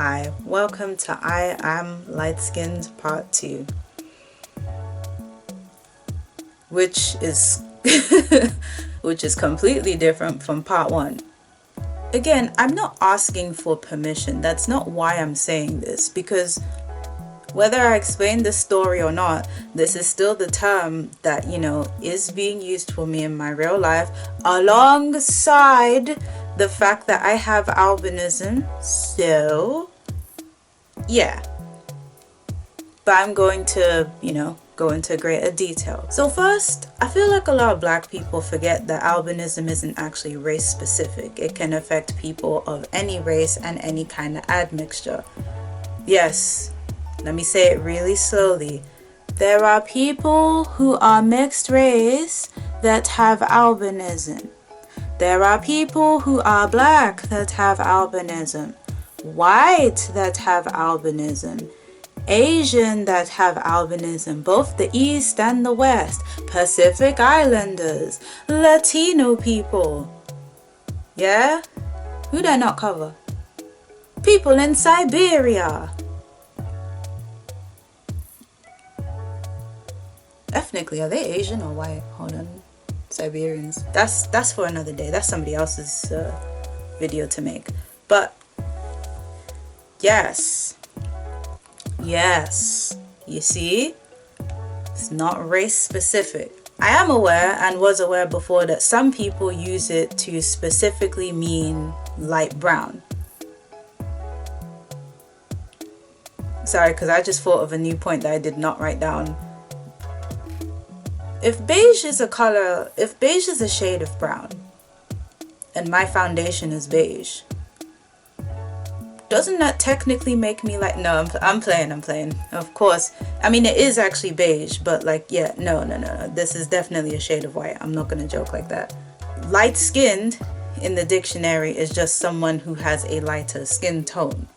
Hi, welcome to I Am Lightskinned Part 2, which is which is completely different from Part 1. Again, I'm not asking for permission. That's not why I'm saying this, because whether I explain the story or not, this is still the term that, is being used for me in my real life, alongside the fact that I have albinism. So, yeah. But I'm going to, go into greater detail. So first, I feel like a lot of black people forget that albinism isn't actually race specific. It can affect people of any race and any kind of admixture. Yes, let me say it really slowly. There are people who are mixed race that have albinism. There are people who are black that have albinism, white that have albinism, Asian that have albinism, both the East and the West, Pacific Islanders, Latino people. Yeah? Who did I not cover? People in Siberia. Ethnically, are they Asian or white? Hold on. Siberians. That's for another day. That's somebody else's video to make. But yes, you see, it's not race specific. I am aware and was aware before that some people use it to specifically mean light brown. Sorry, because I just thought of a new point that I did not write down. If beige is a shade of brown, and my foundation is beige, doesn't that technically make me like, no, I'm playing, of course. I mean, it is actually beige, but no, this is definitely a shade of white. I'm not gonna joke like that. Light-skinned in the dictionary is just someone who has a lighter skin tone.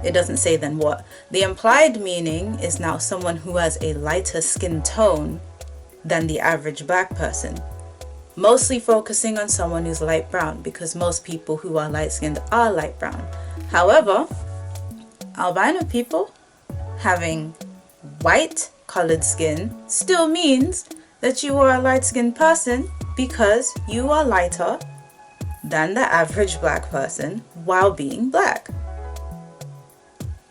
It doesn't say then what. The implied meaning is now someone who has a lighter skin tone than the average black person, mostly focusing on someone who's light brown, because most people who are light-skinned are light brown. However, albino people having white colored skin still means that you are a light-skinned person, because you are lighter than the average black person while being black,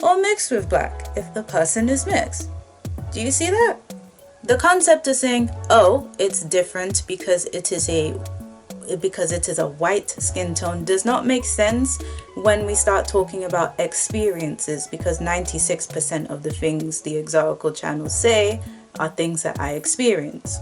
or mixed with black if the person is mixed. Do you see that? The concept of saying, oh, it's different because it is a white skin tone does not make sense when we start talking about experiences, because 96% of the things the exotical channels say are things that I experience.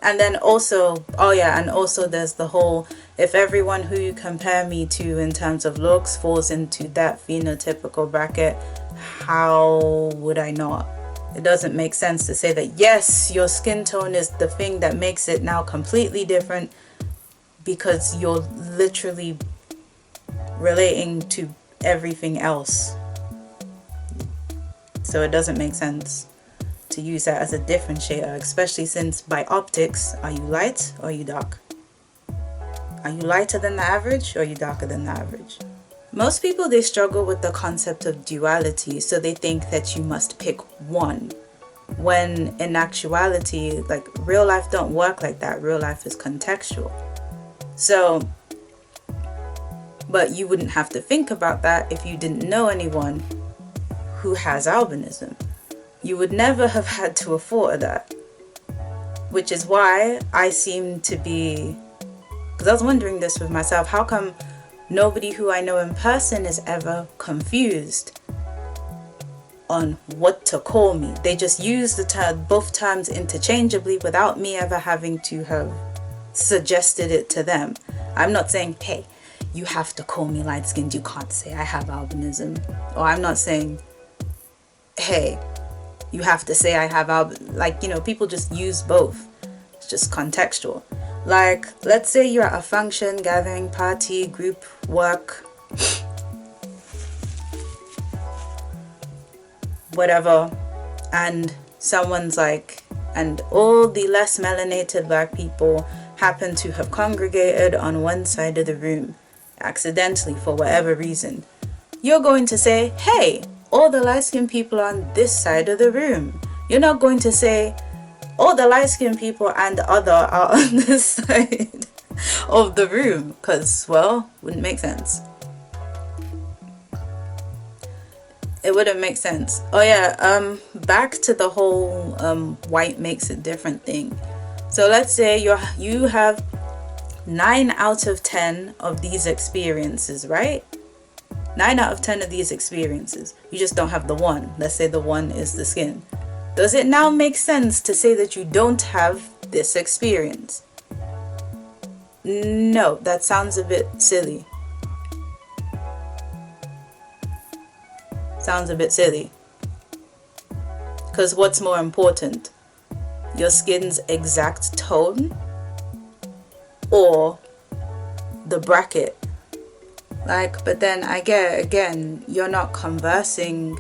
And then also, there's the whole, if everyone who you compare me to in terms of looks falls into that phenotypical bracket, how would I not? It doesn't make sense to say that, yes, your skin tone is the thing that makes it now completely different, because you're literally relating to everything else. So it doesn't make sense to use that as a differentiator, especially since by optics, are you light or are you dark? Are you lighter than the average or are you darker than the average? Most people, they struggle with the concept of duality, so they think that you must pick one, when in actuality, real life don't work like that. Real life is contextual. So, but you wouldn't have to think about that if you didn't know anyone who has albinism. You would never have had to afford that, which is why I seem to be, because I was wondering this with myself, how come nobody who I know in person is ever confused on what to call me? They just use both terms interchangeably without me ever having to have suggested it to them. I'm not saying, hey, you have to call me light-skinned, you can't say I have albinism. Or I'm not saying, hey, you have to say I have albinism. People just use both. It's just contextual. Let's say you're at a function, gathering, party, group, work, whatever, and someone's and all the less melanated black people happen to have congregated on one side of the room, accidentally for whatever reason. you're going to say, hey, all the light-skinned people on this side of the room. You're not going to say, all the light-skinned people and the other are on this side of the room, because, well, wouldn't make sense. It wouldn't make sense. Oh yeah, back to the whole white makes it different thing. So let's say you have 9 out of 10 of these experiences, right? 9 out of 10 of these experiences. You just don't have the one. Let's say the one is the skin. Does it now make sense to say that you don't have this experience? No, that sounds a bit silly. Sounds a bit silly. Because what's more important? Your skin's exact tone or the bracket? Like, but then I get, again, you're not conversing.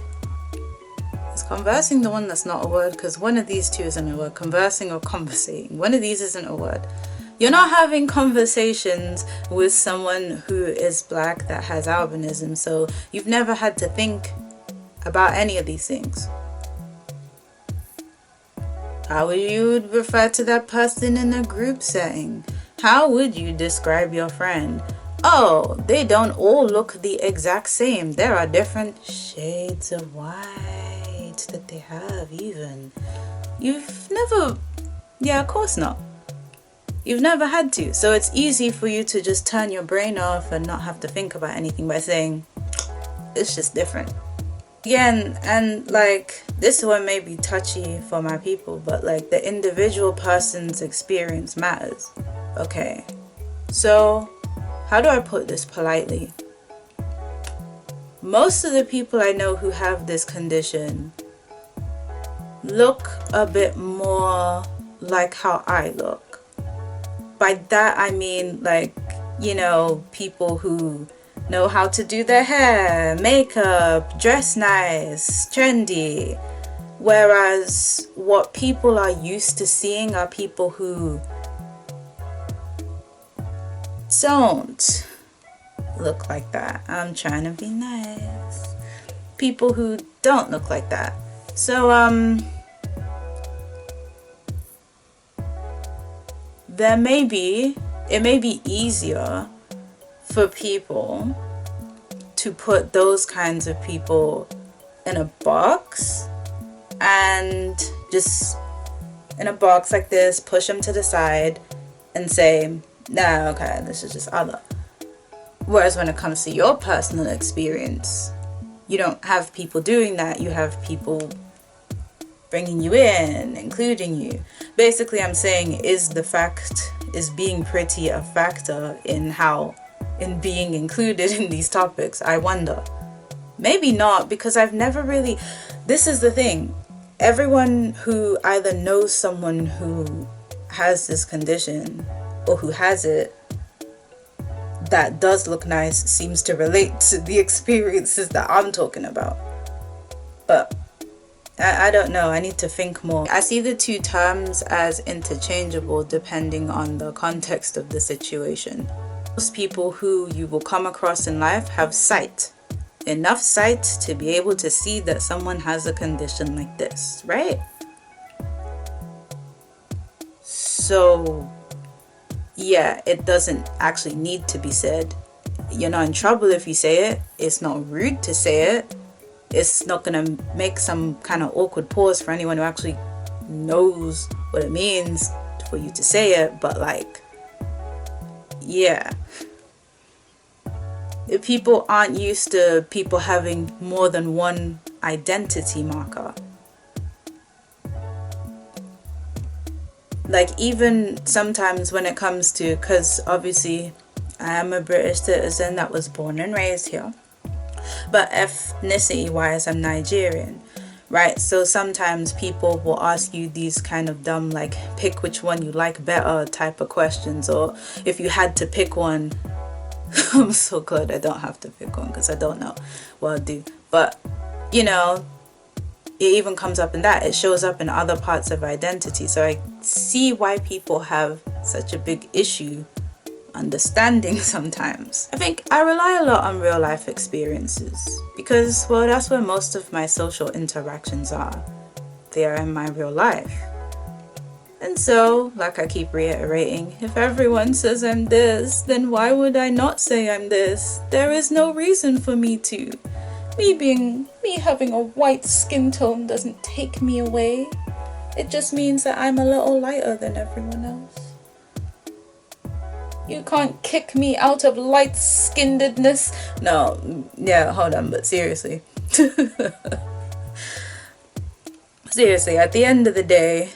Is conversing the one that's not a word? Because one of these two isn't a word. Conversing or conversating. One of these isn't a word. You're not having conversations with someone who is black that has albinism. So you've never had to think about any of these things. How would you refer to that person in a group setting? How would you describe your friend? Oh, they don't all look the exact same. There are different shades of white that they have even. You've never... Yeah, of course not. You've never had to. So it's easy for you to just turn your brain off and not have to think about anything by saying, it's just different. Again, and like, this one may be touchy for my people, but like the individual person's experience matters. Okay, so how do I put this politely? Most of the people I know who have this condition look a bit more like how I look. By that I mean, like, you know, people who know how to do their hair, makeup, dress nice, trendy. Whereas what people are used to seeing are people who don't look like that. I'm trying to be nice. People who don't look like that. So it may be easier for people to put those kinds of people in a box, and just in a box like this, push them to the side and say, nah, okay, this is just other. Whereas when it comes to your personal experience, you don't have people doing that. You have people bringing you in, including you. Basically, I'm saying, is being pretty a factor in being included in these topics? I wonder. Maybe not, because I've never really... This is the thing. Everyone who either knows someone who has this condition or who has it that does look nice seems to relate to the experiences that I'm talking about. But I don't know. I need to think more. I see the two terms as interchangeable depending on the context of the situation. Most people who you will come across in life have sight. Enough sight to be able to see that someone has a condition like this, right? So, yeah, it doesn't actually need to be said. You're not in trouble if you say it. It's not rude to say it. It's not going to make some kind of awkward pause for anyone who actually knows what it means for you to say it. But like, yeah. If people aren't used to people having more than one identity marker. Like, even sometimes when it comes to, because obviously I am a British citizen that was born and raised here, but ethnicity wise I'm Nigerian, right? So sometimes people will ask you these kind of dumb, like, pick which one you like better type of questions, or if you had to pick one. I'm so glad I don't have to pick one, because I don't know what I'll do. But, you know, it even comes up in that. It shows up in other parts of identity. So I see why people have such a big issue understanding sometimes. I think I rely a lot on real life experiences because, well, that's where most of my social interactions are. They are in my real life. And so, like I keep reiterating, if everyone says I'm this, then why would I not say I'm this? There is no reason for me to. Me having a white skin tone doesn't take me away. It just means that I'm a little lighter than everyone else. You can't kick me out of light-skinnedness. No, yeah, hold on, but seriously. Seriously, at the end of the day,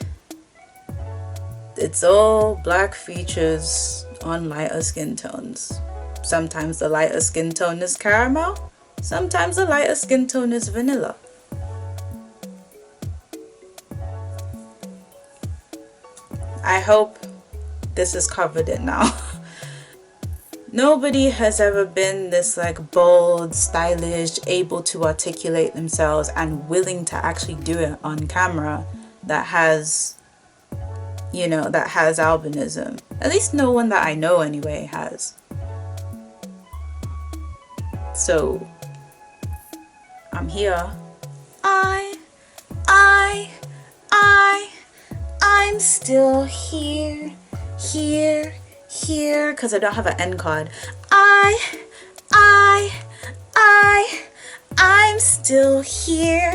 it's all black features on lighter skin tones. Sometimes the lighter skin tone is caramel. Sometimes the lighter skin tone is vanilla. I hope this has covered it now. Nobody has ever been this like bold, stylish, able to articulate themselves and willing to actually do it on camera that has albinism. At least no one that I know anyway has. So I'm here. I'm still here, because I don't have an end card. I'm still here.